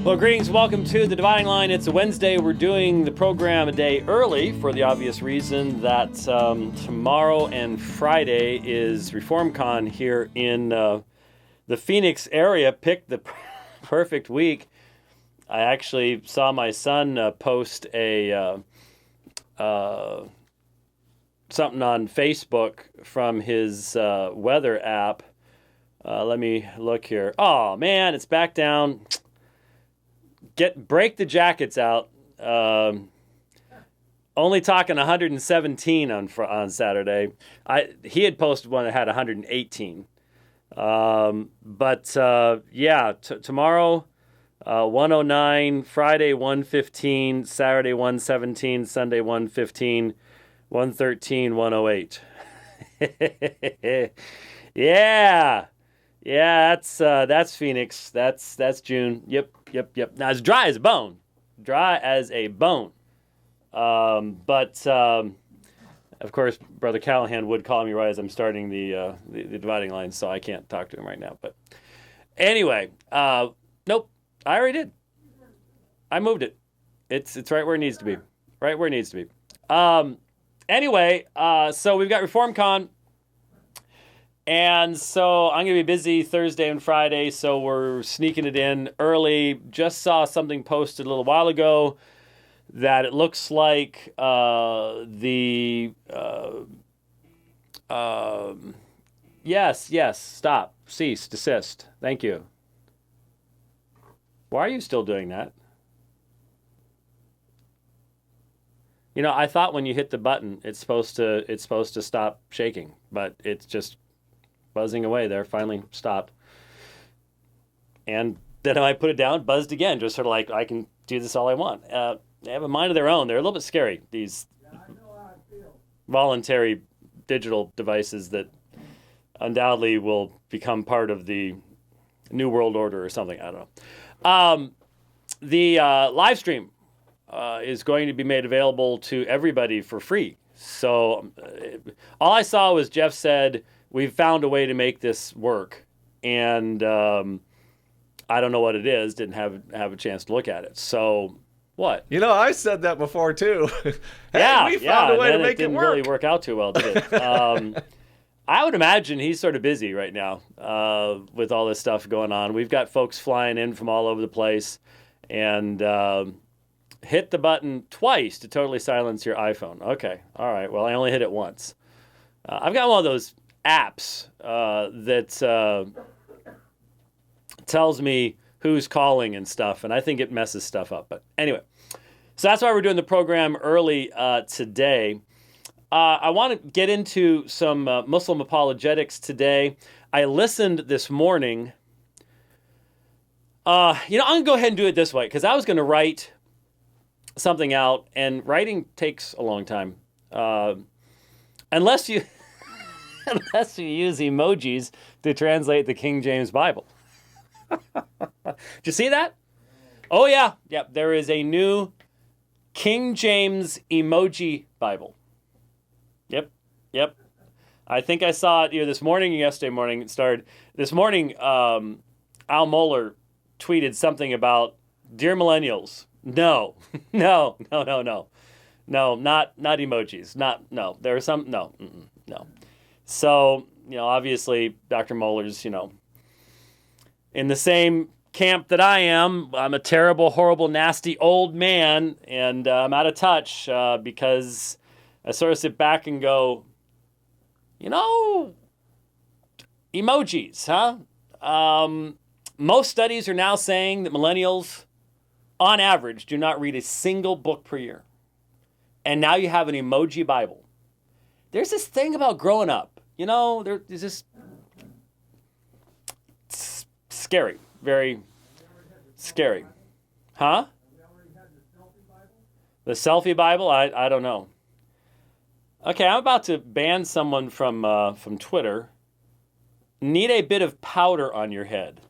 Well, greetings. Welcome to The Dividing Line. It's a Wednesday. We're doing the program a day early for the obvious reason that tomorrow and Friday is ReformCon here in the Phoenix area. Picked the perfect week. I actually saw my son post a something on Facebook from his weather app. Let me look here. Oh, man, it's back down. Break the jackets out. Only talking 117 on Saturday. He had posted one that had 118. Tomorrow 109, Friday 115, Saturday 117, Sunday 115, 113, 108. Yeah, that's Phoenix. That's June. Yep. Now it's dry as a bone. Of course, Brother Callahan would call me right as I'm starting the dividing line, so I can't talk to him right now. But anyway, nope, I already did. I moved it. It's right where it needs to be. Right where it needs to be. Anyway, so we've got ReformCon. And so I'm going to be busy Thursday and Friday, so we're sneaking it in early. Just saw something posted a little while ago that it looks like stop, cease, desist. Thank you. Why are you still doing that? You know, I thought when you hit the button, it's supposed to stop shaking, but it's just buzzing away there. Finally stopped. And then I put it down, buzzed again, just sort of like I can do this all I want. They have a mind of their own. They're a little bit scary, these voluntary digital devices that undoubtedly will become part of the New World Order or something. I don't know. The live stream is going to be made available to everybody for free. So all I saw was Jeff said, we've found a way to make this work. And I don't know what it is. Didn't have a chance to look at it. So what? You know, I said that before too. We found a way to make it work. It didn't really work out too well, did it? I would imagine he's sort of busy right now with all this stuff going on. We've got folks flying in from all over the place. And hit the button twice to totally silence your iPhone. Okay. All right. Well, I only hit it once. I've got one of those apps that tells me who's calling and stuff, and I think it messes stuff up. But anyway, so that's why we're doing the program early today. I want to get into some Muslim apologetics today. I listened this morning. I'm going to go ahead and do it this way, because I was going to write something out, and writing takes a long time. Unless you use emojis to translate the King James Bible. Did you see that? Oh, yeah. Yep. There is a new King James emoji Bible. Yep. I think I saw it either this morning or yesterday morning. It started this morning. Al Mohler tweeted something about, "Dear millennials, no, not emojis. There are some, no. So, obviously, Dr. Mohler's, in the same camp that I am. I'm a terrible, horrible, nasty old man, and I'm out of touch because I sort of sit back and go, emojis, huh? Most studies are now saying that millennials, on average, do not read a single book per year. And now you have an emoji Bible. There's this thing about growing up. There's this scary, very scary. Huh? The selfie Bible? I don't know. Okay, I'm about to ban someone from Twitter. Need a bit of powder on your head.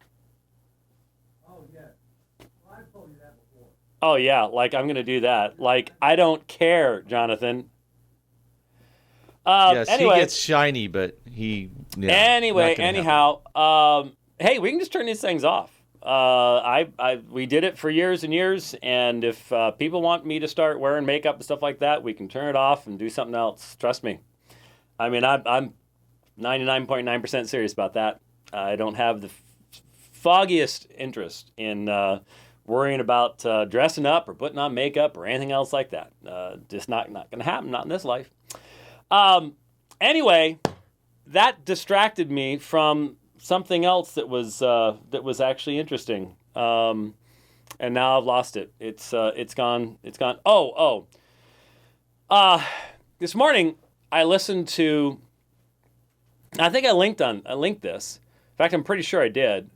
Oh, yeah, like I'm going to do that. Like, I don't care, Jonathan. Yes, anyway, he gets shiny, but he... Yeah, anyhow, hey, we can just turn these things off. We did it for years and years, and if people want me to start wearing makeup and stuff like that, we can turn it off and do something else. Trust me. I mean, I'm 99.9% serious about that. I don't have the foggiest interest in worrying about dressing up or putting on makeup or anything else like that. Just not going to happen, not in this life. Anyway, that distracted me from something else that was actually interesting. And now I've lost it. It's gone. This morning I listened to, I think I linked this. In fact, I'm pretty sure I did.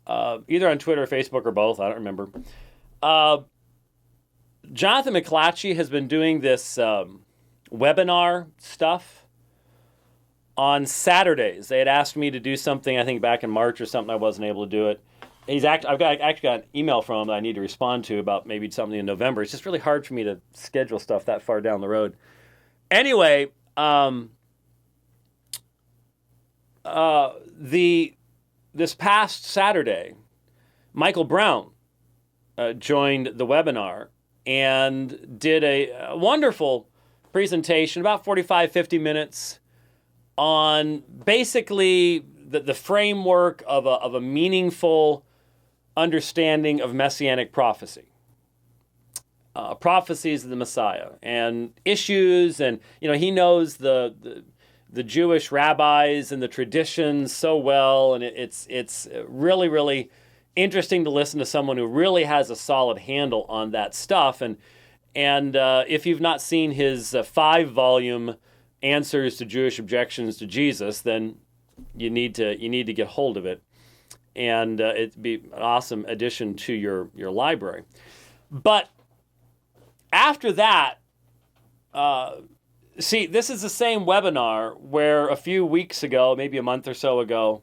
Either on Twitter or Facebook or both. I don't remember. Jonathan McClatchy has been doing this webinar stuff on Saturdays. They had asked me to do something, I think back in March or something. I wasn't able to do it. I've actually got an email from him that I need to respond to about maybe something in November. It's just really hard for me to schedule stuff that far down the road. Anyway, this past Saturday, Michael Brown joined the webinar and did a wonderful presentation, about 45, 50 minutes, on basically the framework of a meaningful understanding of Messianic prophecy. Prophecies of the Messiah and issues, and he knows the Jewish rabbis and the traditions so well, and it's really, really interesting to listen to someone who really has a solid handle on that stuff. And if you've not seen his 5-volume Answers to Jewish Objections to Jesus, then you need to get hold of it, and it'd be an awesome addition to your library. But after that, see, this is the same webinar where a few weeks ago, maybe a month or so ago,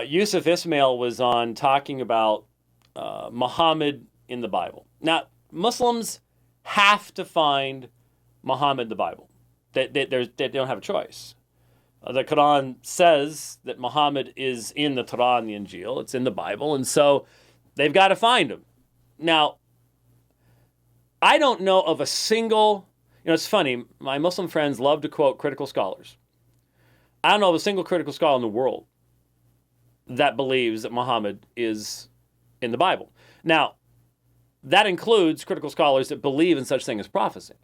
Yusuf Ismail was on talking about Muhammad in the Bible. Now, Muslims have to find Muhammad in the Bible. They don't have a choice. The Qur'an says that Muhammad is in the Torah and the Injil. It's in the Bible, and so they've got to find him. Now, I don't know of a single... it's funny, my Muslim friends love to quote critical scholars. I don't know of a single critical scholar in the world that believes that Muhammad is in the Bible. Now, that includes critical scholars that believe in such thing as prophecy.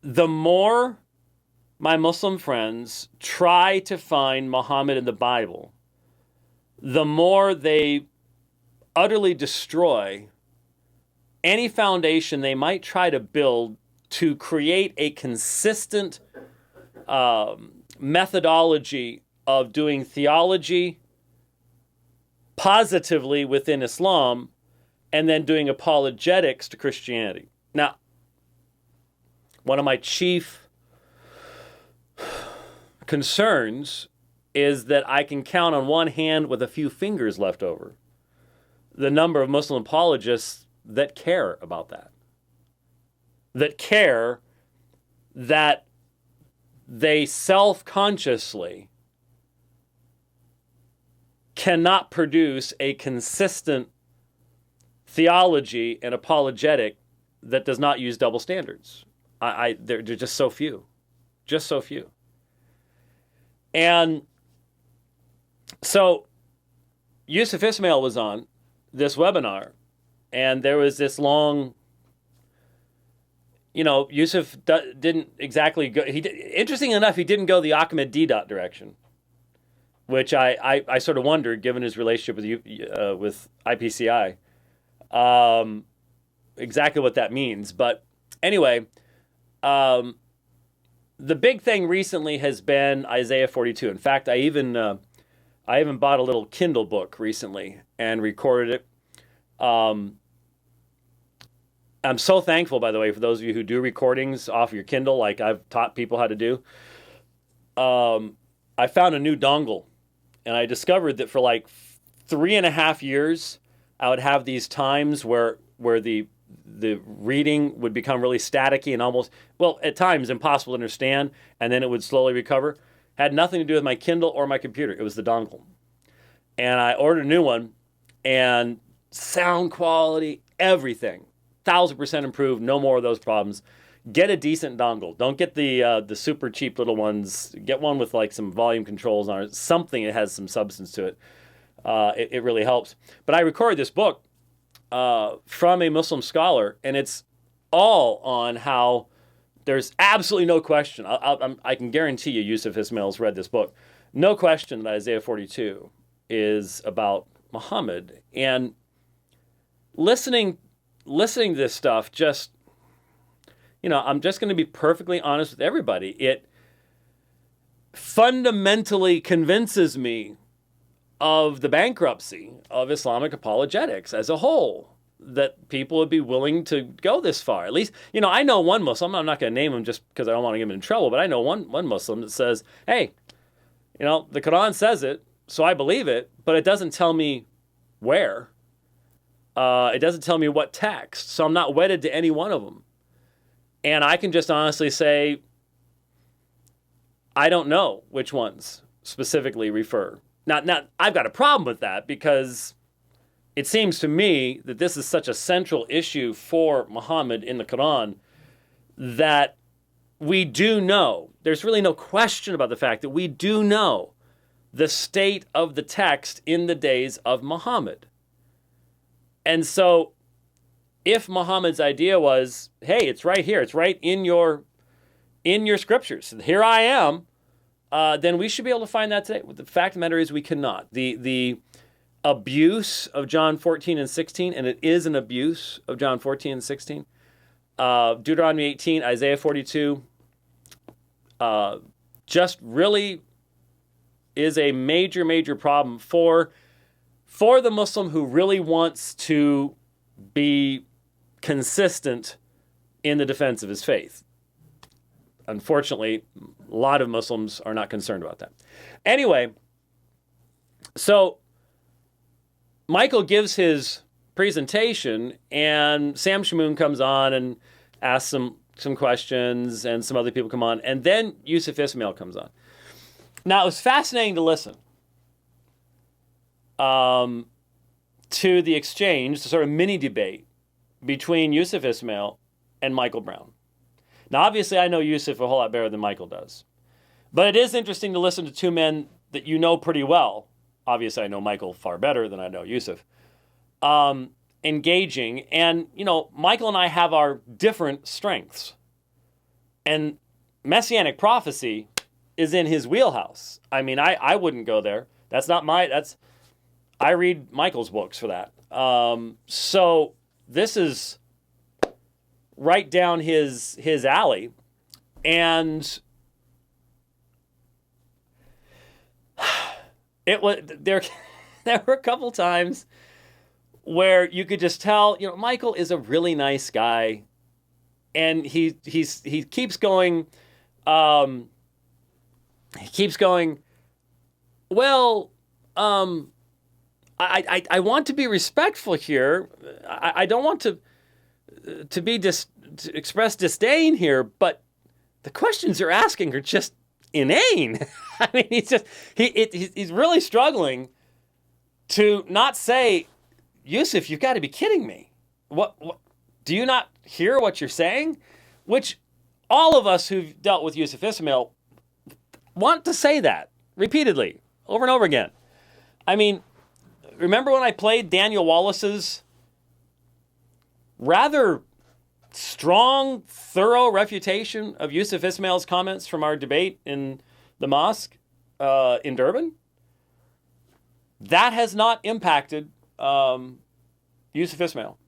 The more my Muslim friends try to find Muhammad in the Bible, the more they utterly destroy any foundation they might try to build to create a consistent methodology of doing theology positively within Islam and then doing apologetics to Christianity. Now, one of my chief concerns is that I can count on one hand with a few fingers left over the number of Muslim apologists that care about that care that they self-consciously cannot produce a consistent theology and apologetic that does not use double standards. They're just so few. Just so few. And so Yusuf Ismail was on this webinar, and there was this long... Yusuf didn't exactly go... Interesting enough, he didn't go the Ahmed Deedat direction, which I sort of wondered, given his relationship with IPCI, exactly what that means. But anyway, the big thing recently has been Isaiah 42. In fact, I even bought a little Kindle book recently and recorded it. I'm so thankful, by the way, for those of you who do recordings off your Kindle, like I've taught people how to do. I found a new dongle, and I discovered that for like 3.5 years, I would have these times where the reading would become really staticky and almost, well, at times impossible to understand, and then it would slowly recover. Had nothing to do with my Kindle or my computer. It was the dongle. And I ordered a new one, and sound quality, everything, 1,000% improved. No more of those problems. Get a decent dongle. Don't get the super cheap little ones. Get one with like some volume controls on it. Something that has some substance to it. It really helps. But I recorded this book from a Muslim scholar, and it's all on how there's absolutely no question. I can guarantee you Yusuf Ismail's read this book. No question that Isaiah 42 is about Muhammad. And listening to this stuff just, I'm just going to be perfectly honest with everybody. It fundamentally convinces me of the bankruptcy of Islamic apologetics as a whole, that people would be willing to go this far. At least, I know one Muslim, I'm not going to name him just because I don't want to get him in trouble, but I know one Muslim that says, hey, the Qur'an says it, so I believe it, but it doesn't tell me where. It doesn't tell me what text, so I'm not wedded to any one of them. And I can just honestly say, I don't know which ones specifically refer. Now, I've got a problem with that because it seems to me that this is such a central issue for Muhammad in the Quran that we do know, there's really no question about the fact that we do know the state of the text in the days of Muhammad. And so if Muhammad's idea was, hey, it's right here, it's right in your scriptures, here I am, then we should be able to find that today. The fact of the matter is we cannot. The abuse of John 14 and 16, and it is an abuse of John 14 and 16, Deuteronomy 18, Isaiah 42, just really is a major, major problem for the Muslim who really wants to be consistent in the defense of his faith. Unfortunately, a lot of Muslims are not concerned about that. Anyway, so Michael gives his presentation, and Sam Shamoon comes on and asks some questions, and some other people come on, and then Yusuf Ismail comes on. Now, it was fascinating to listen to the exchange, the sort of mini debate between Yusuf Ismail and Michael Brown. Now, obviously, I know Yusuf a whole lot better than Michael does. But it is interesting to listen to two men that you know pretty well. Obviously, I know Michael far better than I know Yusuf. Engaging. And, Michael and I have our different strengths. And Messianic prophecy is in his wheelhouse. I mean, I wouldn't go there. That's not I read Michael's books for that. So this is right down his alley. And there were a couple times where you could just tell, Michael is a really nice guy, and he keeps going. He keeps going. Well, I want to be respectful here. I don't want to express disdain here, but the questions you're asking are just inane. I mean, he's really struggling to not say, Yusuf, you've got to be kidding me. What do you not hear what you're saying? Which all of us who've dealt with Yusuf Ismail want to say that repeatedly, over and over again. I mean, remember when I played Daniel Wallace's rather strong, thorough refutation of Yusuf Ismail's comments from our debate in the mosque in Durban? That has not impacted Yusuf Ismail.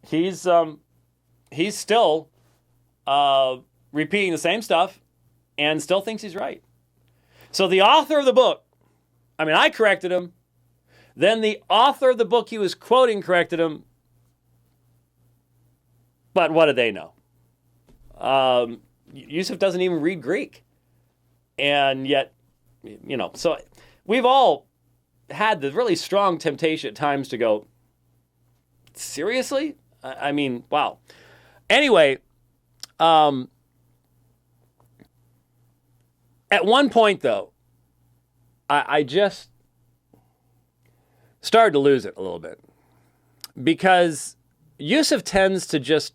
He's still repeating the same stuff and still thinks he's right. So the author of the book, I corrected him. Then the author of the book he was quoting corrected him. But what do they know? Yusuf doesn't even read Greek. And yet, so we've all had the really strong temptation at times to go, seriously? Wow. Anyway, at one point, though, I just started to lose it a little bit. Because Yusuf tends to just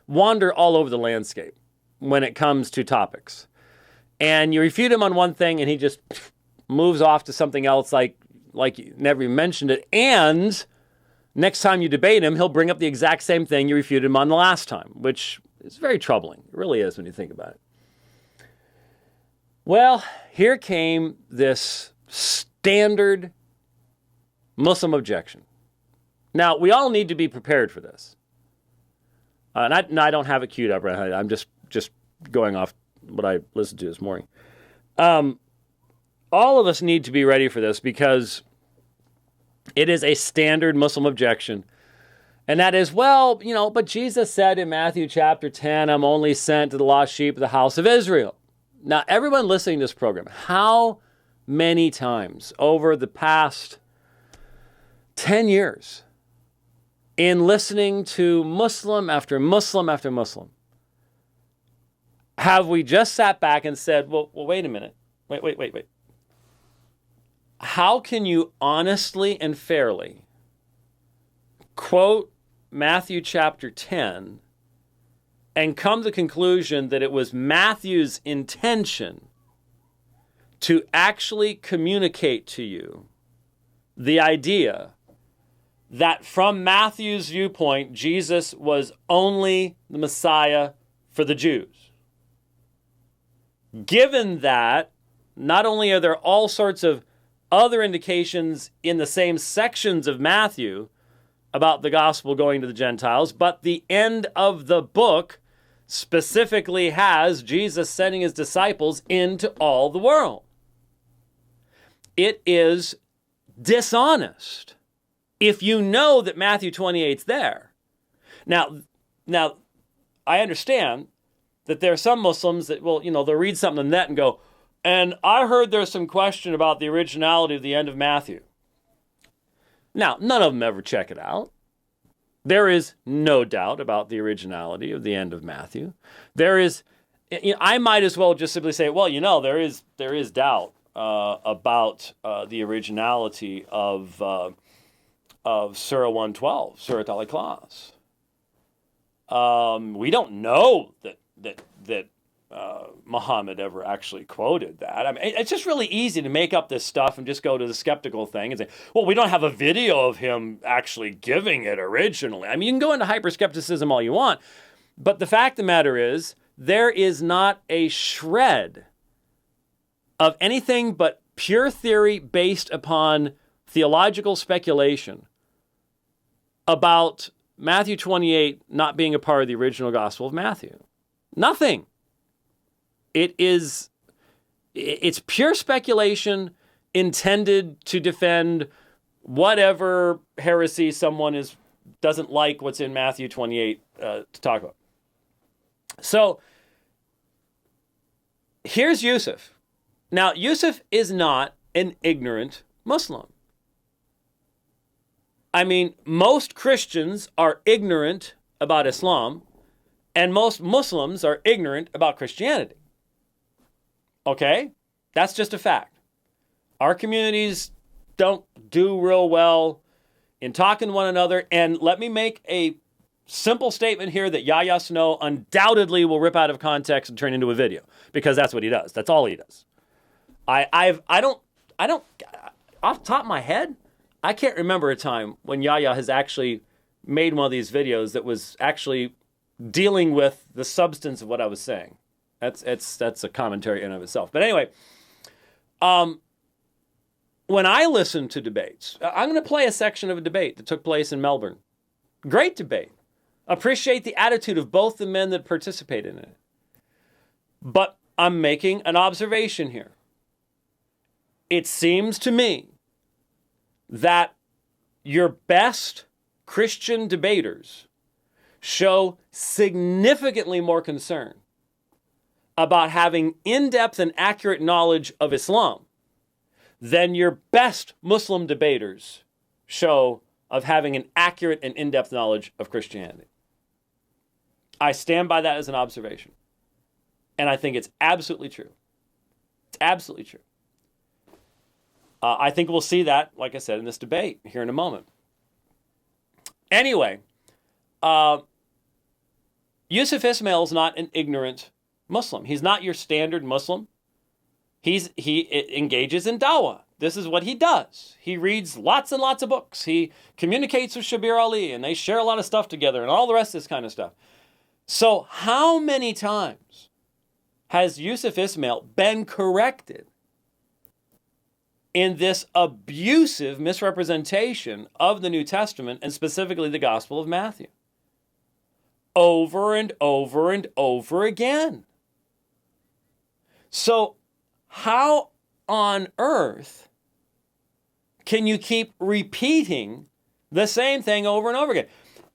wander all over the landscape when it comes to topics. And you refute him on one thing and he just moves off to something else like you never even mentioned it. And next time you debate him, he'll bring up the exact same thing you refuted him on the last time, which is very troubling. It really is when you think about it. Well, here came this standard Muslim objection. Now, we all need to be prepared for this. And I don't have it queued up right now. I'm just going off what I listened to this morning. All of us need to be ready for this because it is a standard Muslim objection. And that is, well, but Jesus said in Matthew chapter 10, I'm only sent to the lost sheep of the house of Israel. Now, everyone listening to this program, how many times over the past 10 years in listening to Muslim after Muslim after Muslim, have we just sat back and said, well, wait a minute. Wait. How can you honestly and fairly quote Matthew chapter 10 and come to the conclusion that it was Matthew's intention to actually communicate to you the idea that from Matthew's viewpoint, Jesus was only the Messiah for the Jews? Given that, not only are there all sorts of other indications in the same sections of Matthew about the gospel going to the Gentiles, but the end of the book specifically has Jesus sending his disciples into all the world. It is dishonest if you know that Matthew 28's there. Now, I understand that there are some Muslims that will, they'll read something on the net and go, and I heard there's some question about the originality of the end of Matthew. Now, none of them ever check it out. There is no doubt about the originality of the end of Matthew. There is, I might as well just simply say, well, there is doubt about the originality of Surah 112, Surah Al-Ikhlas. We don't know that Muhammad ever actually quoted that. I mean, it's just really easy to make up this stuff and just go to the skeptical thing and say, well, we don't have a video of him actually giving it originally. I mean, you can go into hyper-skepticism all you want, but the fact of the matter is, there is not a shred of anything but pure theory based upon theological speculation about Matthew 28 not being a part of the original Gospel of Matthew. Nothing. It's pure speculation intended to defend whatever heresy someone doesn't like what's in Matthew 28 to talk about. So here's Yusuf. Now, Yusuf is not an ignorant Muslim. I mean, most Christians are ignorant about Islam, and most Muslims are ignorant about Christianity. Okay? That's just a fact. Our communities don't do real well in talking to one another. And let me make a simple statement here that Yahya Snow undoubtedly will rip out of context and turn into a video, because that's what he does. That's all he does. I don't, off the top of my head, I can't remember a time when Yahya has actually made one of these videos that was actually dealing with the substance of what I was saying. That's a commentary in and of itself. But anyway, when I listen to debates, I'm going to play a section of a debate that took place in Melbourne. Great debate. Appreciate the attitude of both the men that participated in it. But I'm making an observation here. It seems to me that your best Christian debaters show significantly more concern about having in-depth and accurate knowledge of Islam than your best Muslim debaters show of having an accurate and in-depth knowledge of Christianity. I stand by that as an observation. And I think it's absolutely true. It's absolutely true. I think we'll see that, like I said, in this debate here in a moment. Anyway, Yusuf Ismail is not an ignorant Muslim. He's not your standard Muslim. He engages in dawah. This is what he does. He reads lots and lots of books. He communicates with Shabir Ali, and they share a lot of stuff together and all the rest of this kind of stuff. So how many times has Yusuf Ismail been corrected in this abusive misrepresentation of the New Testament, and specifically the Gospel of Matthew? Over and over and over again. So how on earth can you keep repeating the same thing over and over again?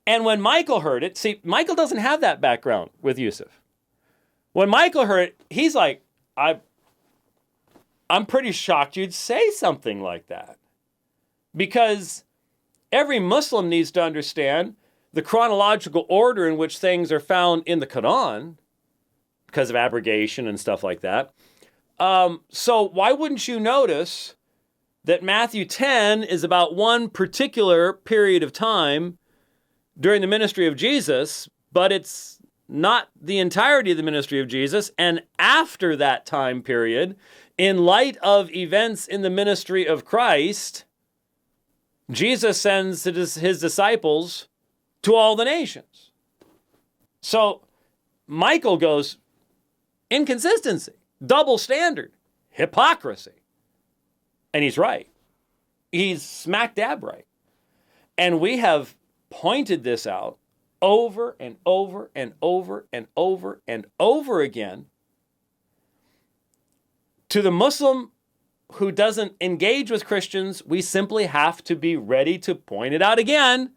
And when Michael heard it, see, Michael doesn't have that background with Yusuf. When Michael heard it, he's like, I'm pretty shocked you'd say something like that. Because every Muslim needs to understand the chronological order in which things are found in the Qur'an, because of abrogation and stuff like that. So why wouldn't you notice that Matthew 10 is about one particular period of time during the ministry of Jesus, but it's not the entirety of the ministry of Jesus. And after that time period, in light of events in the ministry of Christ, Jesus sends his disciples to all the nations. So Michael goes, inconsistency, double standard, hypocrisy. And he's right. He's smack dab right. And we have pointed this out over and over and over and over and over again to the Muslim who doesn't engage with Christians. We simply have to be ready to point it out again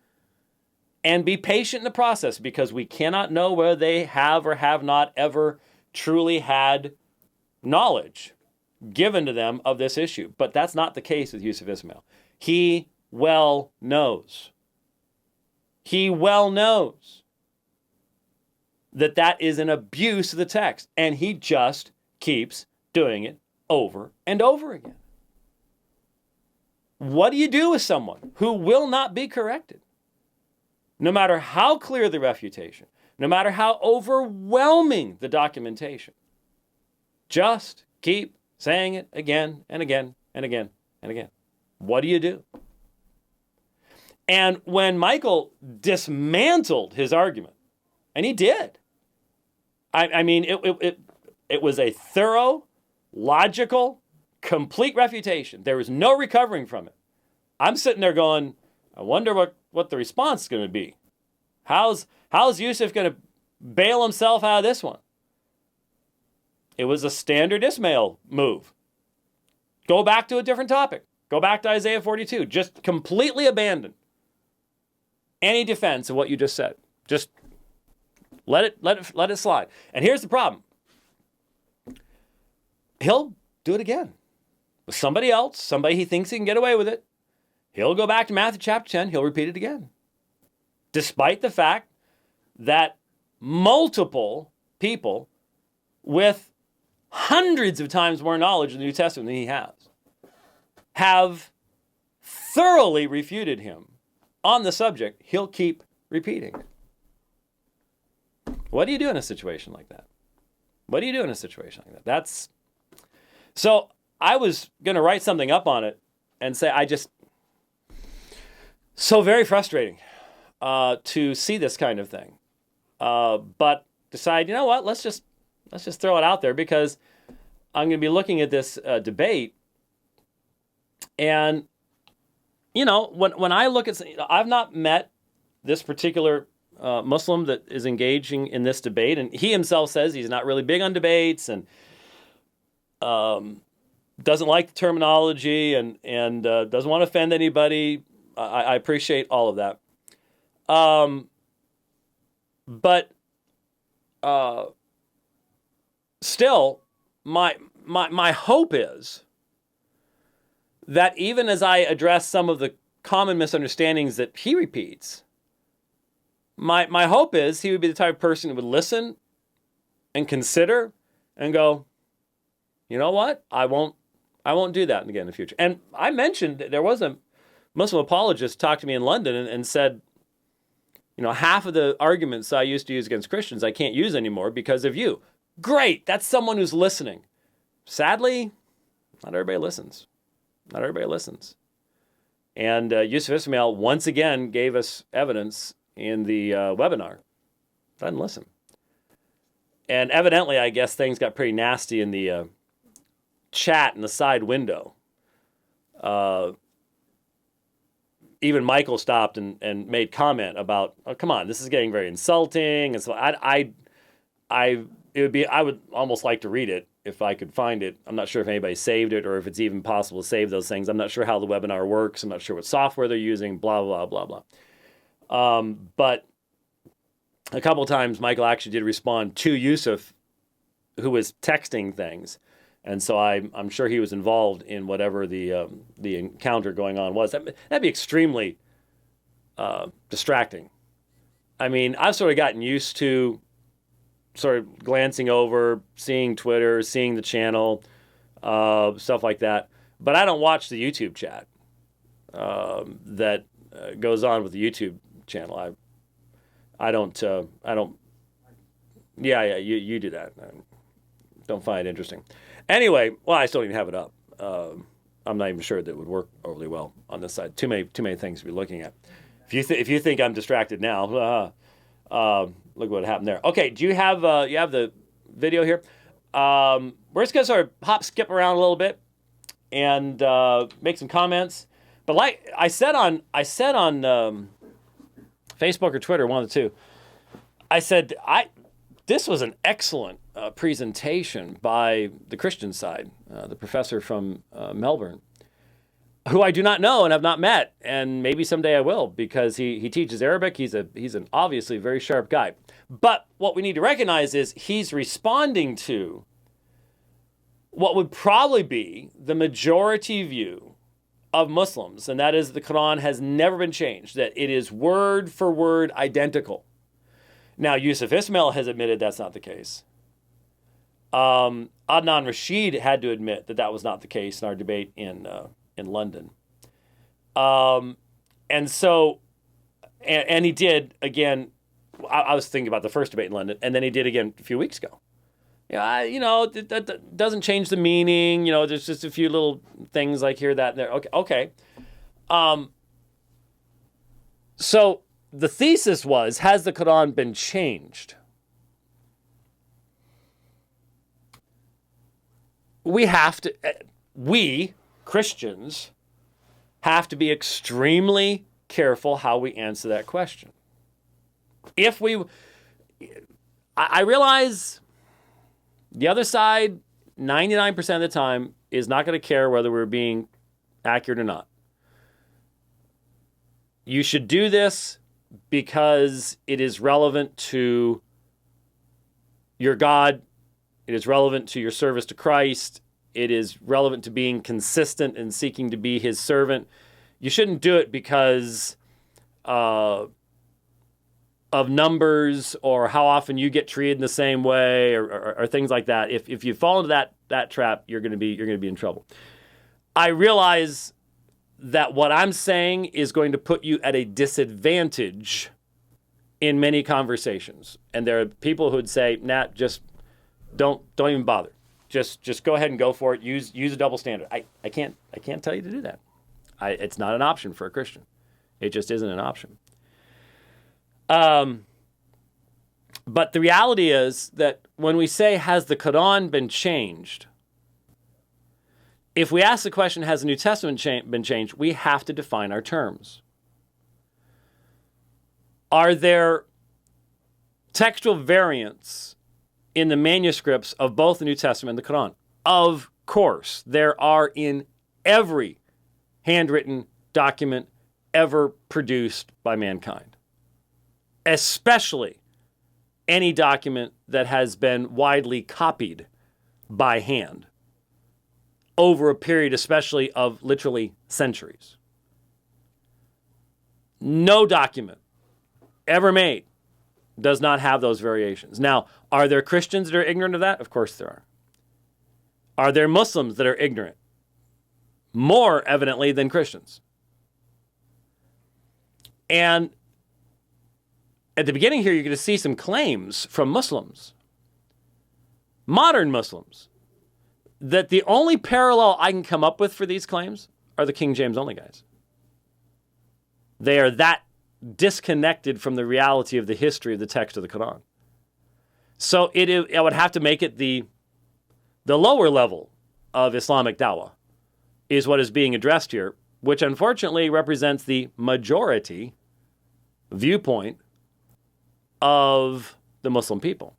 and be patient in the process, because we cannot know whether they have or have not ever truly had knowledge given to them of this issue. But that's not the case with Yusuf Ismail. He well knows. He well knows that that is an abuse of the text, and he just keeps doing it over and over again. What do you do with someone who will not be corrected? No matter how clear the refutation, no matter how overwhelming the documentation, just keep saying it again and again and again and again. What do you do? And when Michael dismantled his argument, and he did, I mean, it was a thorough, logical, complete refutation. There was no recovering from it. I'm sitting there going, I wonder what the response is going to be. How's Yusuf going to bail himself out of this one? It was a standard Ismail move. Go back to a different topic. Go back to Isaiah 42. Just completely abandon any defense of what you just said. Just let it slide. And here's the problem. He'll do it again with somebody else, somebody he thinks he can get away with it. He'll go back to Matthew chapter 10. He'll repeat it again. Despite the fact that multiple people with hundreds of times more knowledge of the New Testament than he have thoroughly refuted him on the subject, he'll keep repeating it. What do you do in a situation like that? What do you do in a situation like that? So I was going to write something up on it and say, so very frustrating to see this kind of thing. But decide, you know what, let's just throw it out there, because I'm going to be looking at this debate. And, you know, when I look at, I've not met this particular Muslim that is engaging in this debate. And he himself says he's not really big on debates and doesn't like the terminology and doesn't want to offend anybody. I appreciate all of that. But still, my hope is that even as I address some of the common misunderstandings that he repeats, my hope is he would be the type of person who would listen and consider and go, you know what? I won't I won't do that again in the future. And I mentioned that there was a Muslim apologist talked to me in London and said, half of the arguments I used to use against Christians I can't use anymore because of you. Great, that's someone who's listening. Sadly, not everybody listens. Not everybody listens. And Yusuf Ismail once again gave us evidence in the webinar. Doesn't listen. And evidently, I guess things got pretty nasty in the chat in the side window. Even Michael stopped and made comment about, oh, come on, this is getting very insulting. And so I would almost like to read it if I could find it. I'm not sure if anybody saved it or if it's even possible to save those things. I'm not sure how the webinar works. I'm not sure what software they're using, blah, blah, blah, blah. But a couple of times, Michael actually did respond to Yusuf, who was texting things. And so I'm sure he was involved in whatever the encounter going on was. That'd be extremely distracting. I mean, I've sort of gotten used to sort of glancing over, seeing Twitter, seeing the channel, stuff like that. But I don't watch the YouTube chat that goes on with the YouTube channel. I don't. Yeah, you do that. I don't find it interesting. Anyway, well, I still don't even have it up. I'm not even sure that it would work overly well on this side. Too many things to be looking at. If you think I'm distracted now, look what happened there. Okay, do you have the video here? We're just gonna sort of skip around a little bit and make some comments. But like I said on Facebook or Twitter, one of the two, I said this was an excellent presentation by the Christian side, the professor from Melbourne, who I do not know and have not met, and maybe someday I will, because he teaches Arabic. He's an obviously very sharp guy. But what we need to recognize is he's responding to what would probably be the majority view of Muslims, and that is the Quran has never been changed, that it is word for word identical. Now, Yusuf Ismail has admitted that's not the case. Adnan Rashid had to admit that was not the case in our debate in London. And he did again. I was thinking about the first debate in London, and then he did again a few weeks ago. That doesn't change the meaning. There's just a few little things like here, that, and there. Okay. So the thesis was, has the Quran been changed? We Christians have to be extremely careful how we answer that question. I realize the other side, 99% of the time, is not going to care whether we're being accurate or not. You should do this because it is relevant to your God. It is relevant to your service to Christ. It is relevant to being consistent and seeking to be his servant. You shouldn't do it because of numbers or how often you get treated in the same way or things like that. If you fall into that trap, you're going to be in trouble. I realize that what I'm saying is going to put you at a disadvantage in many conversations. And there are people who would say, "Nat, just don't even bother. Just go ahead and go for it. Use a double standard." I can't tell you to do that. It's not an option for a Christian. It just isn't an option. But the reality is that when we say, has the Quran been changed? If we ask the question, has the New Testament been changed? We have to define our terms. Are there textual variants in the manuscripts of both the New Testament and the Quran? Of course, there are in every handwritten document ever produced by mankind. Especially any document that has been widely copied by hand over a period, especially of literally centuries. No document ever made does not have those variations. Now, are there Christians that are ignorant of that? Of course there are. Are there Muslims that are ignorant? more evidently than Christians. And at the beginning here, you're going to see some claims from Muslims, modern Muslims, that the only parallel I can come up with for these claims are the King James only guys. They are that disconnected from the reality of the history of the text of the Quran. So I would have to make it the lower level of Islamic dawah is what is being addressed here, which unfortunately represents the majority viewpoint of the Muslim people,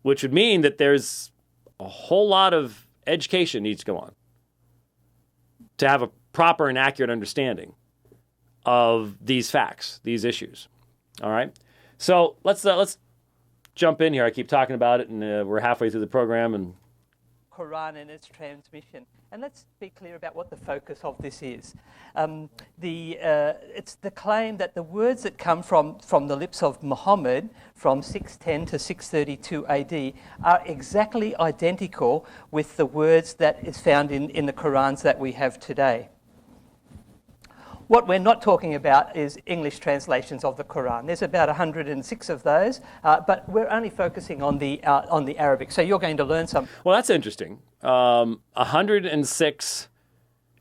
which would mean that there's a whole lot of education needs to go on to have a proper and accurate understanding of these facts, these issues. All right? So let's jump in here. I keep talking about it, and we're halfway through the program. And Qur'an and its transmission. And let's be clear about what the focus of this is. It's the claim that the words that come from the lips of Muhammad from 610 to 632 AD are exactly identical with the words that is found in the Qur'ans that we have today. What we're not talking about is English translations of the Qur'an. There's about 106 of those, but we're only focusing on the Arabic. So you're going to learn some. Well, that's interesting. 106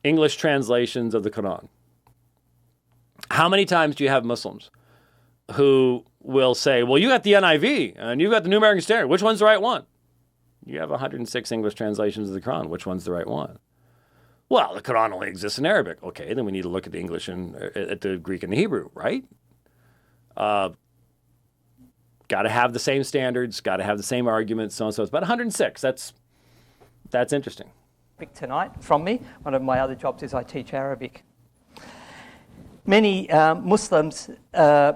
English translations of the Quran. How many times do you have Muslims who will say, well, you got the NIV and you got the New American Standard. Which one's the right one? You have 106 English translations of the Quran. Which one's the right one? Well, the Quran only exists in Arabic. Okay, then we need to look at the English and at the Greek and the Hebrew, right? Got to have the same standards, got to have the same arguments, so on and so on. It's about 106. That's interesting. Tonight from me. One of my other jobs is I teach Arabic. Many Muslims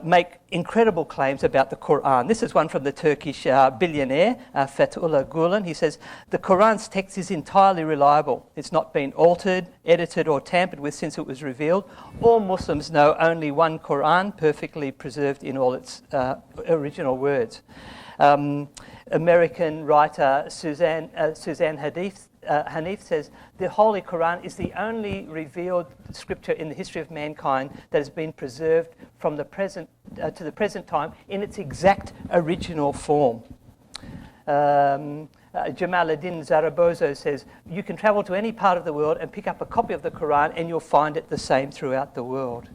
make incredible claims about the Qur'an. This is one from the Turkish billionaire, Fethullah Gulen. He says, the Qur'an's text is entirely reliable. It's not been altered, edited or tampered with since it was revealed. All Muslims know only one Qur'an, perfectly preserved in all its original words. American writer Suzanne Hanif says, the Holy Qur'an is the only revealed scripture in the history of mankind that has been preserved from the present to the present time in its exact original form. Jamaluddin Zarabozo says, you can travel to any part of the world and pick up a copy of the Qur'an and you'll find it the same throughout the world.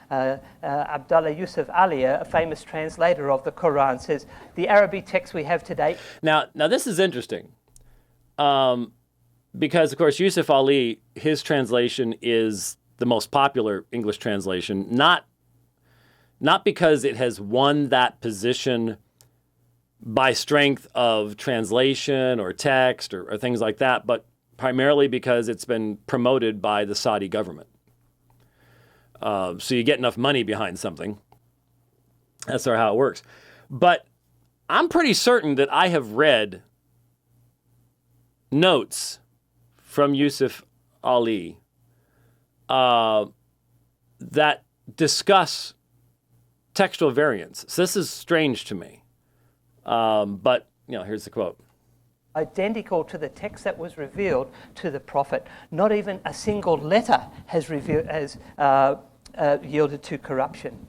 Abdullah Yusuf Ali, a famous translator of the Qur'an, says, the Arabic text we have today... Now this is interesting. Because, of course, Yusuf Ali, his translation is the most popular English translation, not because it has won that position by strength of translation or text or things like that, but primarily because it's been promoted by the Saudi government. So you get enough money behind something. That's sort of how it works. But I'm pretty certain that I have read notes from Yusuf Ali that discuss textual variants. So this is strange to me. But, here's the quote. Identical to the text that was revealed to the Prophet. Not even a single letter has yielded to corruption.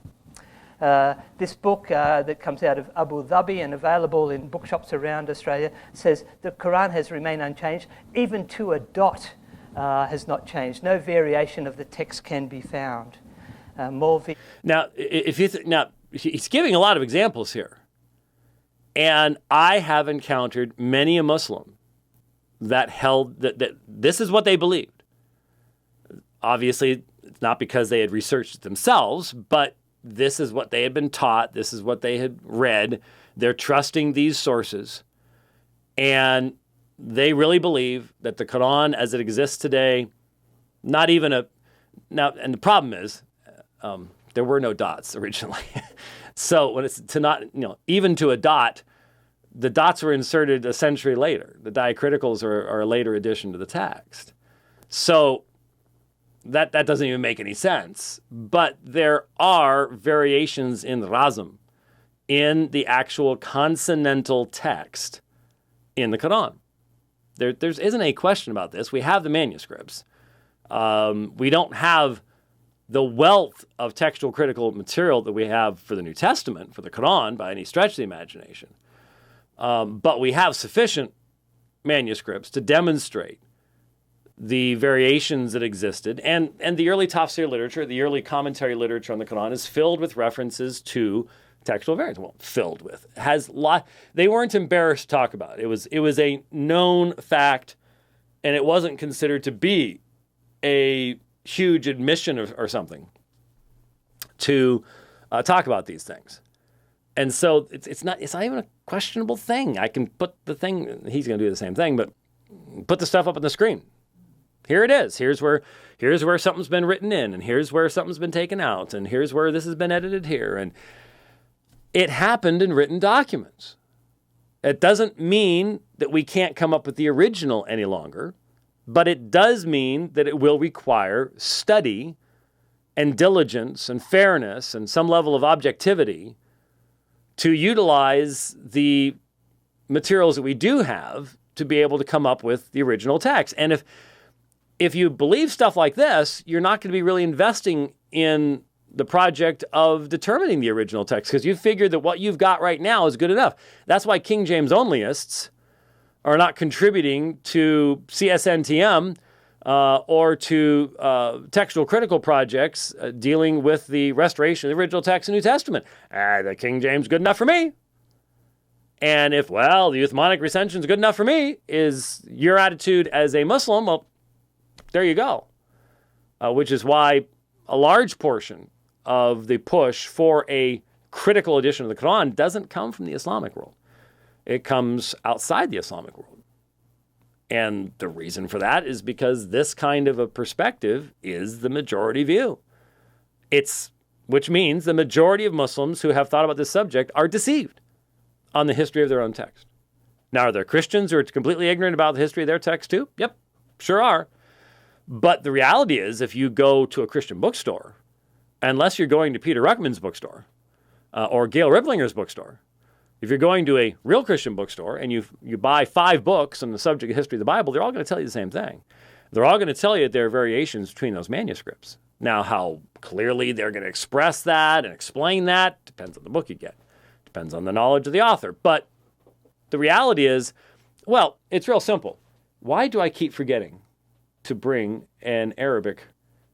This book that comes out of Abu Dhabi and available in bookshops around Australia says the Quran has remained unchanged. Even to a dot has not changed. No variation of the text can be found. Now, he's giving a lot of examples here. And I have encountered many a Muslim that held that this is what they believed. Obviously, it's not because they had researched it themselves, but this is what they had been taught. This is what they had read. They're trusting these sources. And they really believe that the Quran as it exists today, not even now, and the problem is, there were no dots originally. So when it's to not, even to a dot, the dots were inserted a century later. The diacriticals are a later addition to the text. So that doesn't even make any sense. But there are variations in Razm, in the actual consonantal text in the Quran. There isn't any question about this. We have the manuscripts. We don't have the wealth of textual critical material that we have for the New Testament, for the Qur'an, by any stretch of the imagination. But we have sufficient manuscripts to demonstrate the variations that existed. And the early tafsir literature, the early commentary literature on the Qur'an is filled with references to textual variants. Well, filled with. They weren't embarrassed to talk about it. It was a known fact, and it wasn't considered to be a huge admission or something to talk about these things. And so it's not even a questionable thing. I can put the thing, he's going to do the same thing, but put the stuff up on the screen. Here it is. Here's where something's been written in, and here's where something's been taken out, and here's where this has been edited here. And it happened in written documents. It doesn't mean that we can't come up with the original any longer, but it does mean that it will require study and diligence and fairness and some level of objectivity to utilize the materials that we do have to be able to come up with the original text. And if you believe stuff like this, you're not going to be really investing in the project of determining the original text, because you figure that what you've got right now is good enough. That's why King James onlyists are not contributing to CSNTM or to textual critical projects dealing with the restoration of the original text in the New Testament. The King James good enough for me. And if, the Uthmanic recension is good enough for me, is your attitude as a Muslim, well, there you go. Which is why a large portion of the push for a critical edition of the Quran doesn't come from the Islamic world. It comes outside the Islamic world. And the reason for that is because this kind of a perspective is the majority view. Which means the majority of Muslims who have thought about this subject are deceived on the history of their own text. Now, are there Christians who are completely ignorant about the history of their text too? Yep, sure are. But the reality is, if you go to a Christian bookstore, unless you're going to Peter Ruckman's bookstore or Gail Riplinger's bookstore, if you're going to a real Christian bookstore and you buy 5 books on the subject of history of the Bible, they're all going to tell you the same thing. They're all going to tell you that there are variations between those manuscripts. Now, how clearly they're going to express that and explain that depends on the book you get. Depends on the knowledge of the author. But the reality is, it's real simple. Why do I keep forgetting to bring an Arabic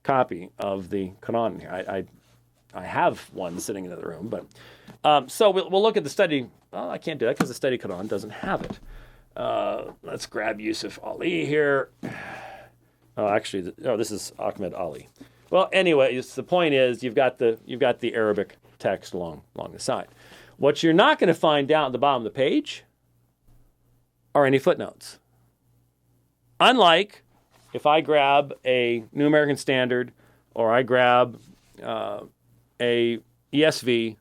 copy of the Quran here? I have one sitting in the other room, but so we'll look at the study. Well, I can't do that because the study Quran doesn't have it. Let's grab Yusuf Ali here. This is Ahmed Ali. Well, anyway, the point is you've got the Arabic text along the side. What you're not going to find down at the bottom of the page are any footnotes. Unlike if I grab a New American Standard or I grab a ESV,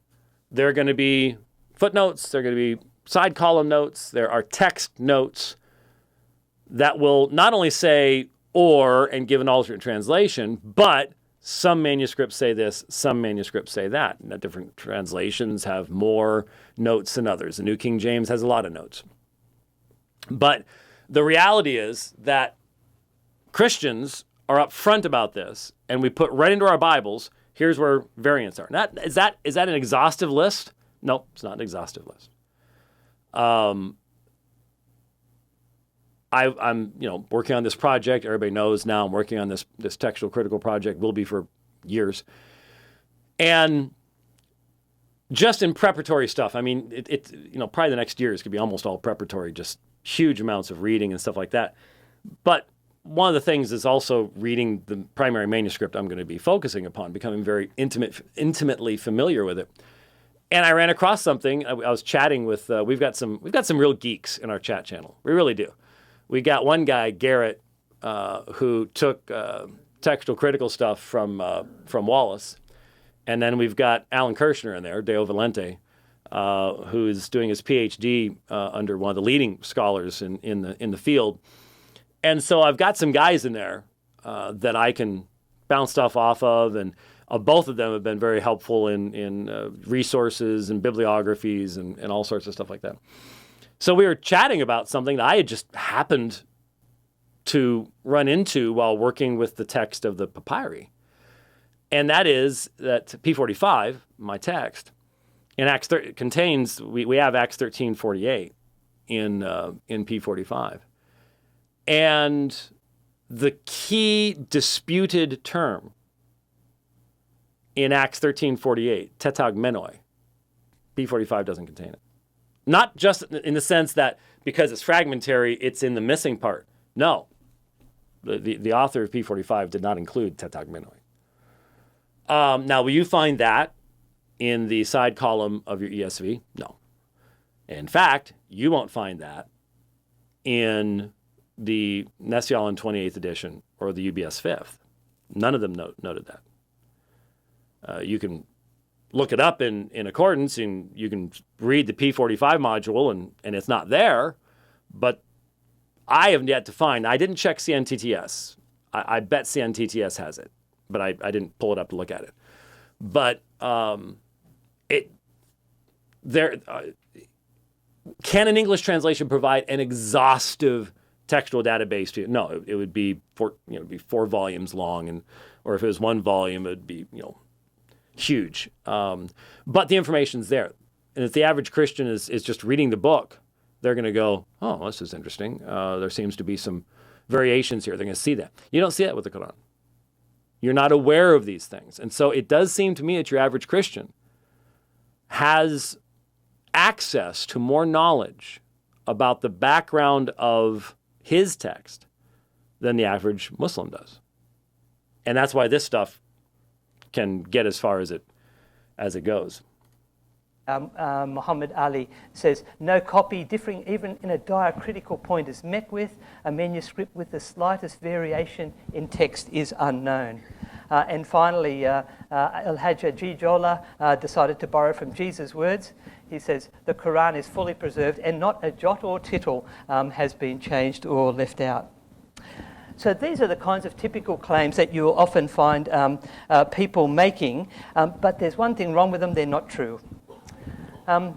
there are going to be footnotes, there are going to be side column notes, there are text notes that will not only say or and give an alternate translation, but some manuscripts say this, some manuscripts say that. And different translations have more notes than others. The New King James has a lot of notes. But the reality is that Christians are upfront about this, and we put right into our Bibles, here's where variants are. Is that an exhaustive list? No, it's not an exhaustive list. I'm working on this project. Everybody knows now I'm working on this textual critical project. Will be for years. And just in preparatory stuff, I mean, it's probably the next year is going to be almost all preparatory, just huge amounts of reading and stuff like that. But one of the things is also reading the primary manuscript I'm going to be focusing upon, becoming very intimately familiar with it. And I ran across something. I was chatting with. We've got some real geeks in our chat channel. We really do. We got one guy, Garrett, who took textual critical stuff from Wallace, and then we've got Alan Kirshner in there, Deo Valente, who's doing his PhD under one of the leading scholars in the field. And so I've got some guys in there that I can bounce stuff off of, and both of them have been very helpful in resources and bibliographies and all sorts of stuff like that. So we were chatting about something that I had just happened to run into while working with the text of the papyri. And that is that P45, my text, in Acts contains, we have Acts 13:48 in P45. And the key disputed term in Acts 13:48, tetagmenoi, P45 doesn't contain it. Not just in the sense that because it's fragmentary, it's in the missing part. No. The author of P45 did not include tetagmenoi. Now, will you find that in the side column of your ESV? No. In fact, you won't find that in the Nestle-Aland 28th edition or the UBS 5th. None of them noted that. You can look it up in accordance, and you can read the P45 module, and it's not there, but I have yet to find. I didn't check CNTTS. I bet CNTTS has it, but I didn't pull it up to look at it. But can an English translation provide an exhaustive textual database to you? No, it would be it'd be 4 volumes long, or if it was 1 volume, it would be huge. But the information's there, and if the average Christian is just reading the book, they're going to go, "Oh, this is interesting. There seems to be some variations here." They're going to see that. You don't see that with the Qur'an. You're not aware of these things, and so it does seem to me that your average Christian has access to more knowledge about the background of his text than the average Muslim does. And that's why this stuff can get as far as it goes. Muhammad Ali says, no copy differing even in a diacritical point is met with. A manuscript with the slightest variation in text is unknown. And finally, Al-Hajj Jijola decided to borrow from Jesus' words. He says, the Qur'an is fully preserved and not a jot or tittle has been changed or left out. So these are the kinds of typical claims that you'll often find people making, but there's one thing wrong with them: they're not true.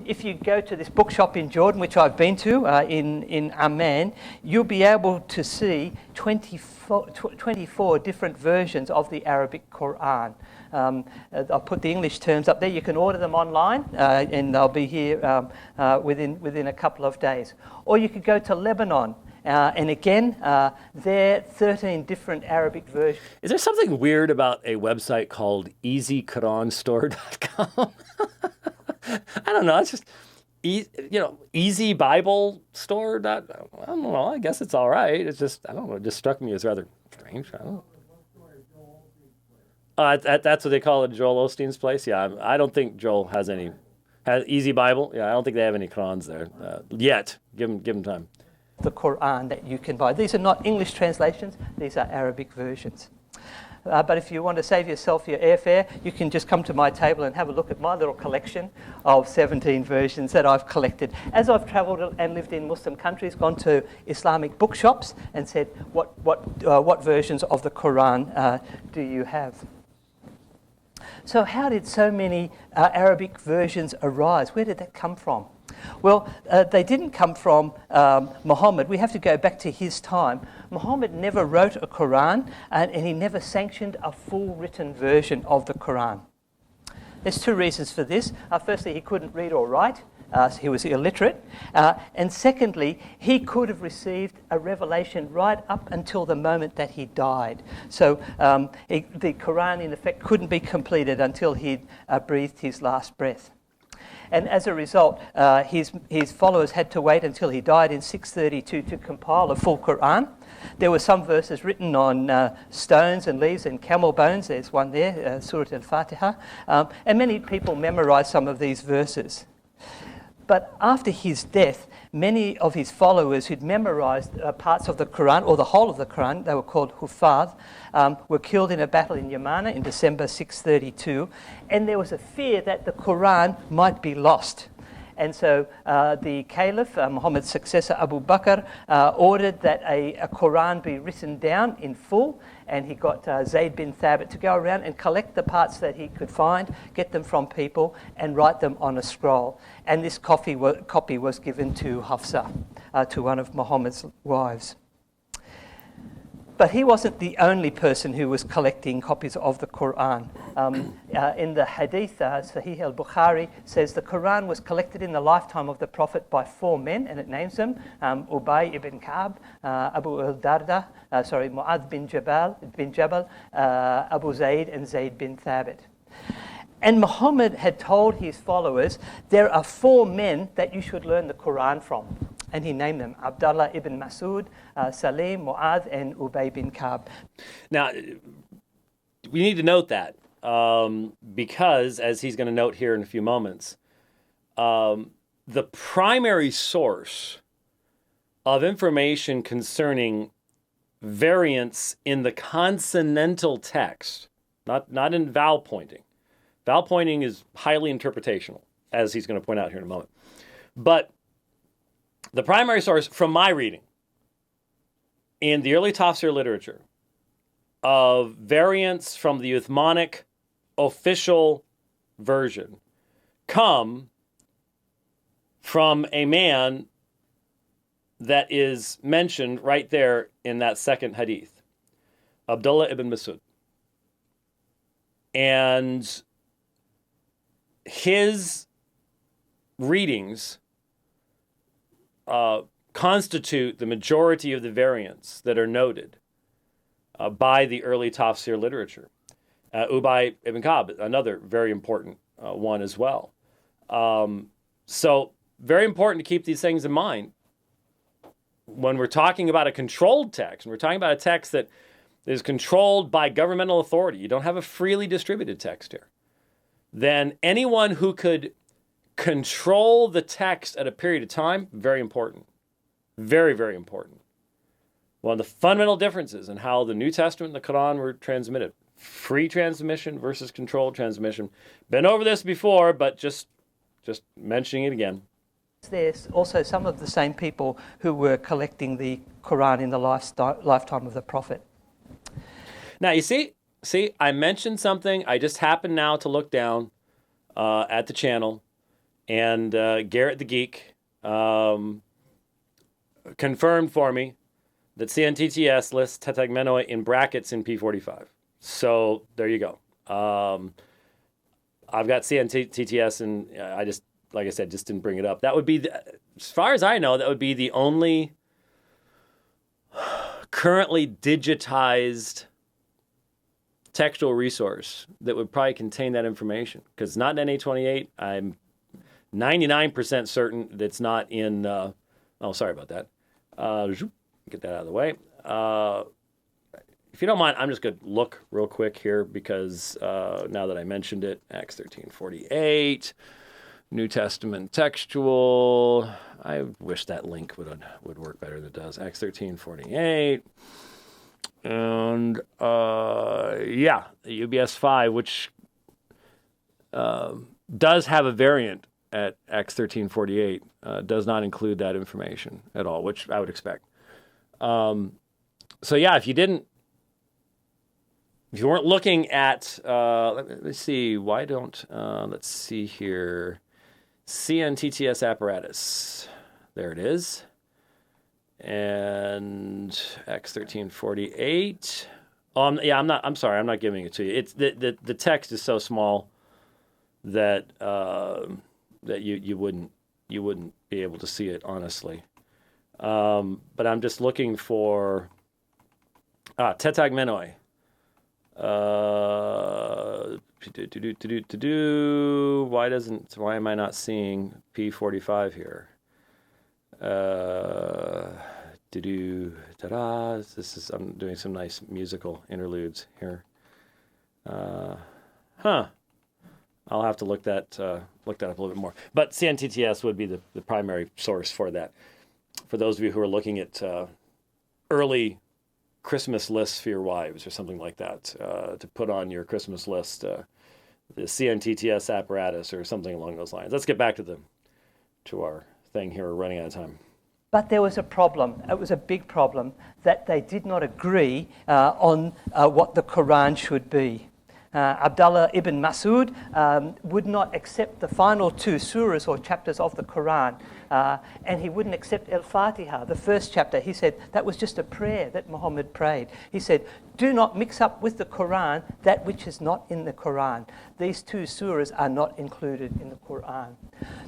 If you go to this bookshop in Jordan, which I've been to in Amman, you'll be able to see 24 different versions of the Arabic Qur'an. I'll put the English terms up there. You can order them online, and they'll be here within a couple of days. Or you could go to Lebanon. And again, there are 13 different Arabic versions. Is there something weird about a website called easyquranstore.com? I don't know. It's just, Easy Bible Store. I don't know. I guess it's all right. It's just, I don't know. It just struck me as rather strange. I don't know. That's what they call it, Joel Osteen's place. Yeah, I don't think Joel has Easy Bible. Yeah, I don't think they have any Qurans there yet. Give them time. The Qur'an that you can buy. These are not English translations, these are Arabic versions. But if you want to save yourself your airfare, you can just come to my table and have a look at my little collection of 17 versions that I've collected. As I've travelled and lived in Muslim countries, gone to Islamic bookshops and said, what versions of the Qur'an do you have? So how did so many Arabic versions arise? Where did that come from? Well, they didn't come from Muhammad. We have to go back to his time. Muhammad never wrote a Qur'an, and he never sanctioned a full written version of the Qur'an. There's 2 reasons for this. Firstly, he couldn't read or write. So he was illiterate. And secondly, he could have received a revelation right up until the moment that he died. So the Qur'an, in effect, couldn't be completed until he'd breathed his last breath. And as a result, his followers had to wait until he died in 632 to compile a full Qur'an. There were some verses written on stones and leaves and camel bones. There's one there, Surah Al-Fatiha. And many people memorized some of these verses. But after his death, many of his followers who'd memorized parts of the Qur'an, or the whole of the Qur'an, they were called Huffaz, were killed in a battle in Yamana in December 632. And there was a fear that the Qur'an might be lost. And so the Caliph, Muhammad's successor Abu Bakr, ordered that a Qur'an be written down in full, and he got Zayd bin Thabit to go around and collect the parts that he could find, get them from people, and write them on a scroll. And this copy was given to Hafsa, to one of Muhammad's wives. But he wasn't the only person who was collecting copies of the Qur'an. In the Hadith, Sahih al-Bukhari says the Qur'an was collected in the lifetime of the Prophet by 4 men, and it names them: Ubay ibn Ka'b, Abu al-Darda, Mu'adh bin Jabal, Abu Zayd, and Zayd bin Thabit. And Muhammad had told his followers, there are 4 men that you should learn the Qur'an from. And he named them: Abdullah ibn Mas'ud, Salim, Mu'adh, and Ubay bin Ka'b. Now, we need to note that because, as he's going to note here in a few moments, the primary source of information concerning variants in the consonantal text, not in vowel pointing. Vowel pointing is highly interpretational, as he's going to point out here in a moment. But the primary source, from my reading, in the early tafsir literature, of variants from the Uthmanic official version come from a man that is mentioned right there in that second hadith, Abdullah ibn Mas'ud. And his readings constitute the majority of the variants that are noted by the early tafsir literature. Ubay ibn Ka'b, another very important one as well. So very important to keep these things in mind when we're talking about a controlled text, and we're talking about a text that is controlled by governmental authority. You don't have a freely distributed text here. Then anyone who could control the text at a period of time, very important. Very, very important. One of the fundamental differences in how the New Testament and the Quran were transmitted. Free transmission versus controlled transmission. Been over this before, but just mentioning it again. There's also some of the same people who were collecting the Quran in the lifetime of the Prophet. Now, you see, I mentioned something. I just happened now to look down at the channel, and Garrett the Geek confirmed for me that CNTTS lists tetragmenoi in brackets in P45. So there you go. I've got CNTTS, and I just, like I said, just didn't bring it up. That would be, as far as I know, that would be the only currently digitized textual resource that would probably contain that information. Because it's not in NA28. I'm 99% certain that it's not in, sorry about that. Get that out of the way. If you don't mind, I'm just going to look real quick here because now that I mentioned it, Acts 13:48, New Testament textual. I wish that link would work better than it does. Acts 13:48. And UBS 5, which does have a variant at Acts 13:48, does not include that information at all, which I would expect. If you weren't looking at, let's see, let's see here, CNTTS apparatus. There it is. And Acts 13:48. I'm sorry, I'm not giving it to you. It's the text is so small that that you wouldn't be able to see it honestly. But I'm just looking for tetragmenoi. Why am I not seeing P45 here? I'm doing some nice musical interludes here. I'll have to look that up a little bit more. But CNTTS would be the primary source for that. For those of you who are looking at early Christmas lists for your wives or something like that, to put on your Christmas list, the CNTTS apparatus or something along those lines. Let's get back to our thing here. We're running out of time. But there was a problem. It was a big problem that they did not agree on what the Quran should be. Abdullah ibn Masud would not accept the final two surahs or chapters of the Qur'an, and he wouldn't accept Al-Fatiha, the first chapter. He said that was just a prayer that Muhammad prayed. He said, do not mix up with the Qur'an that which is not in the Qur'an. These two surahs are not included in the Qur'an.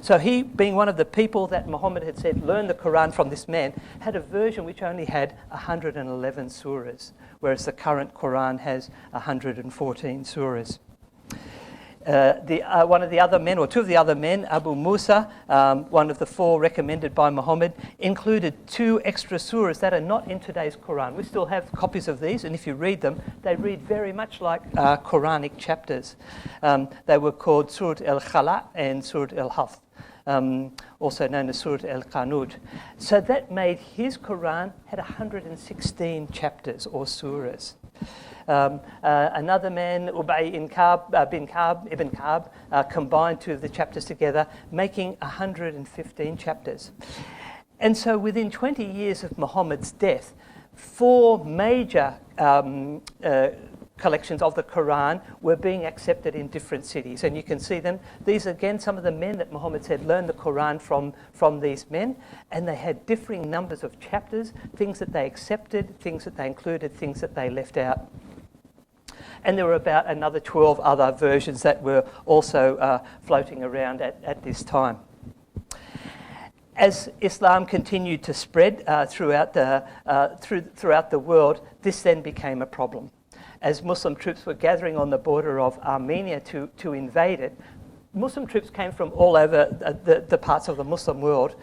So he, being one of the people that Muhammad had said, learn the Qur'an from this man, had a version which only had 111 surahs, whereas the current Qur'an has 114 surahs. One of the other men, or two of the other men, Abu Musa, one of the four recommended by Muhammad, included 2 extra surahs that are not in today's Qur'an. We still have copies of these, and if you read them, they read very much like Quranic chapters. They were called Surah al-Khala and Surah al-Hafs, also known as Surah al-Qanud. So that made his Qur'an had 116 chapters or surahs. Another man, Ubay ibn Ka'b, combined 2 of the chapters together, making 115 chapters. And so within 20 years of Muhammad's death, 4 major collections of the Qur'an were being accepted in different cities. And you can see them. These, again, some of the men that Muhammad said learned the Qur'an from these men. And they had differing numbers of chapters, things that they accepted, things that they included, things that they left out. And there were about another 12 other versions that were also floating around at this time. As Islam continued to spread throughout the world, this then became a problem. As Muslim troops were gathering on the border of Armenia to invade it, Muslim troops came from all over the parts of the Muslim world,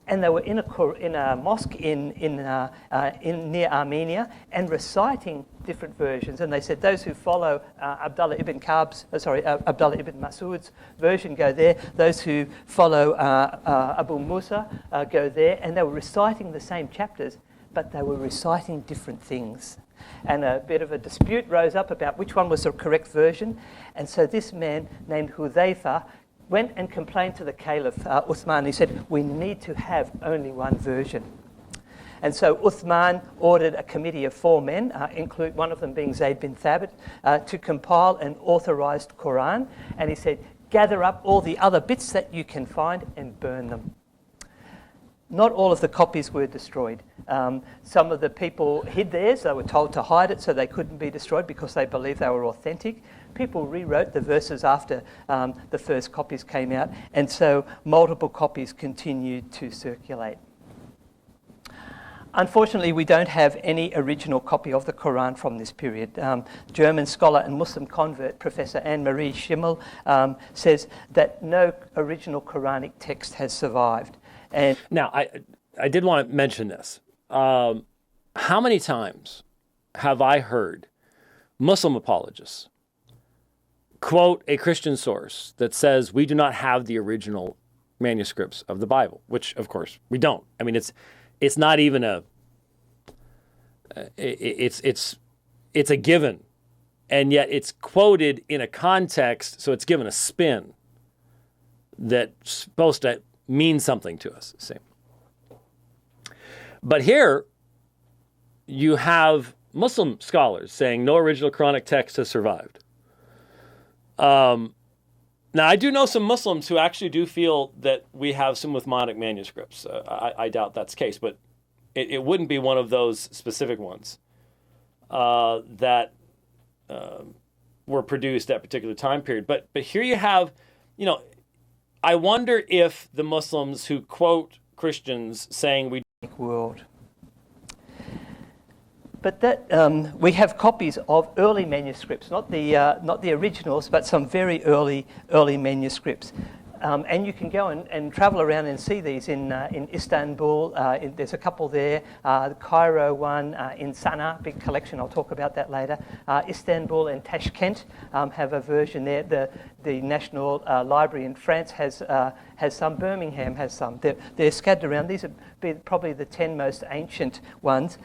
and they were in a mosque in near Armenia and reciting different versions. And they said those who follow Abdullah ibn Masud's version go there. Those who follow Abu Musa go there. And they were reciting the same chapters, but they were reciting different things. And a bit of a dispute rose up about which one was the correct version. And so this man named Hudhayfa went and complained to the Caliph Uthman. He said, we need to have only one version. And so Uthman ordered a committee of 4 men, include one of them being Zayd bin Thabit, to compile an authorized Qur'an. And he said, gather up all the other bits that you can find and burn them. Not all of the copies were destroyed. Some of the people hid theirs. They were told to hide it so they couldn't be destroyed because they believed they were authentic. People rewrote the verses after the first copies came out, and so multiple copies continued to circulate. Unfortunately, we don't have any original copy of the Qur'an from this period. German scholar and Muslim convert, Professor Anne-Marie Schimmel, says that no original Quranic text has survived. And now, I did want to mention this. How many times have I heard Muslim apologists quote a Christian source that says we do not have the original manuscripts of the Bible, which, of course, we don't. I mean, it's not even it's a given, and yet it's quoted in a context, so it's given a spin that's supposed to mean something to us. See? But here you have Muslim scholars saying no original Quranic text has survived. Now, I do know some Muslims who actually do feel that we have some Uthmanic manuscripts. I doubt that's the case, but it wouldn't be one of those specific ones that were produced at a particular time period. But here you have, I wonder if the Muslims who quote Christians saying we world. But that we have copies of early manuscripts, not the originals, but some very early manuscripts. And you can go and travel around and see these in Istanbul. There's a couple there. The Cairo one in Sana'a, big collection. I'll talk about that later. Istanbul and Tashkent have a version there. The National Library in France has some. Birmingham has some. They're scattered around. These are probably the 10 most ancient ones,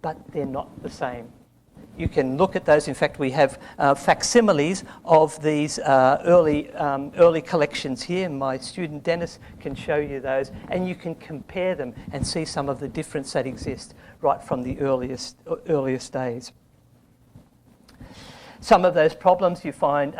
but they're not the same. You can look at those. In fact, we have facsimiles of these early collections here. My student Dennis can show you those, and you can compare them and see some of the difference that exists right from the earliest days. Some of those problems you find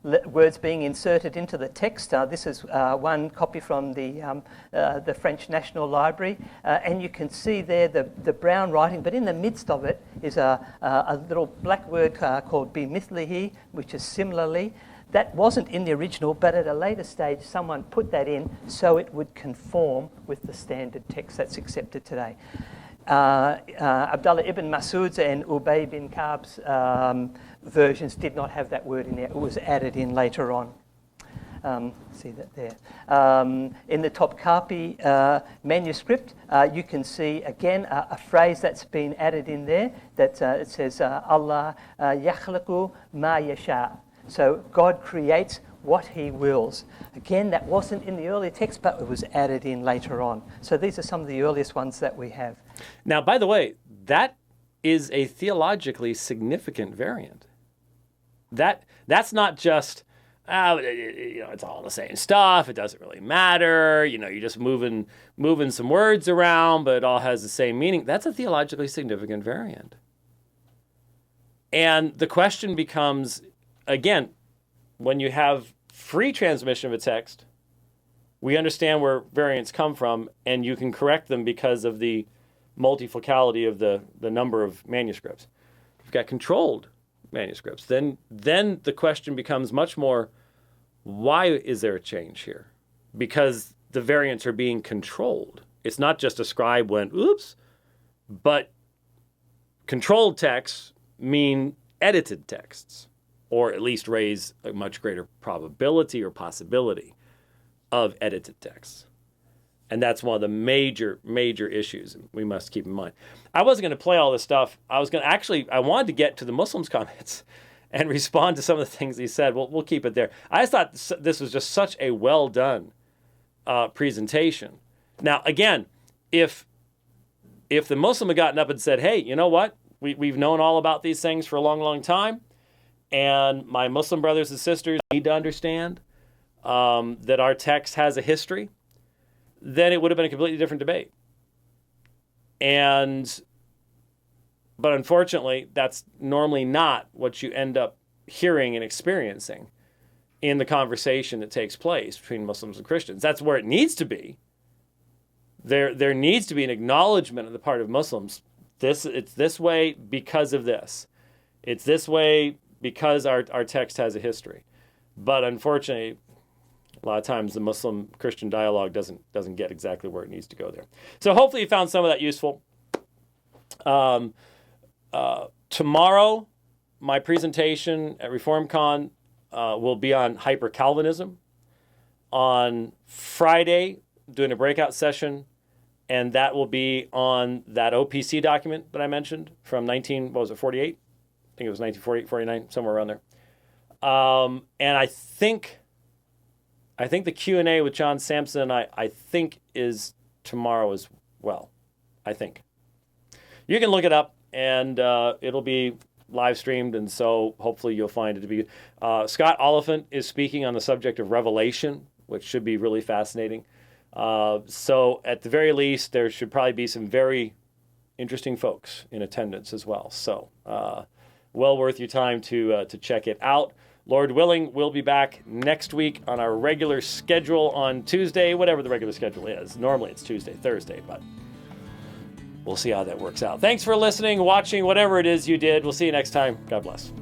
words being inserted into the text. This is one copy from the French National Library, and you can see there the brown writing, but in the midst of it is a little black word called bimithlihi, which is similarly. That wasn't in the original, but at a later stage, someone put that in so it would conform with the standard text that's accepted today. Abdullah ibn Mas'ud's and Ubay bin Ka'b's versions did not have that word in there. It was added in later on. See that there. In the Topkapi manuscript, you can see again a phrase that's been added in there that it says, Allah yakhluqu ma yasha. So God creates what he wills. Again, that wasn't in the earlier text, but it was added in later on. So these are some of the earliest ones that we have. Now, by the way, that is a theologically significant variant. That's not just, it's all the same stuff. It doesn't really matter. You're just moving some words around, but it all has the same meaning. That's a theologically significant variant. And the question becomes, again, when you have free transmission of a text, we understand where variants come from, and you can correct them because of the multifocality of the number of manuscripts. If you've got controlled manuscripts, then the question becomes much more, why is there a change here? Because the variants are being controlled. It's not just a scribe went, oops, but controlled texts mean edited texts, or at least raise a much greater probability or possibility of edited texts. And that's one of the major, major issues we must keep in mind. I wasn't going to play all this stuff. I wanted to get to the Muslims' comments and respond to some of the things he said. We'll keep it there. I just thought this was just such a well-done presentation. Now, again, if the Muslim had gotten up and said, hey, you know what? We've known all about these things for a long, long time, and my Muslim brothers and sisters need to understand that our text has a history, then it would have been a completely different debate. But unfortunately, that's normally not what you end up hearing and experiencing in the conversation that takes place between Muslims and Christians. That's where it needs to be. There needs to be an acknowledgement on the part of Muslims. It's this way because of this. It's this way because our text has a history. But unfortunately, a lot of times the Muslim-Christian dialogue doesn't get exactly where it needs to go there. So hopefully you found some of that useful. Tomorrow, my presentation at ReformCon will be on hyper-Calvinism. On Friday, doing a breakout session, and that will be on that OPC document that I mentioned from 48? I think it was 1948, 49, somewhere around there. And I think the Q&A with John Sampson, I think, is tomorrow as well. I think. You can look it up, and it'll be live streamed, and so hopefully you'll find it to be. Scott Oliphant is speaking on the subject of Revelation, which should be really fascinating. So at the very least, there should probably be some very interesting folks in attendance as well. So well worth your time to check it out. Lord willing, we'll be back next week on our regular schedule on Tuesday, whatever the regular schedule is. Normally it's Tuesday, Thursday, but we'll see how that works out. Thanks for listening, watching, whatever it is you did. We'll see you next time. God bless.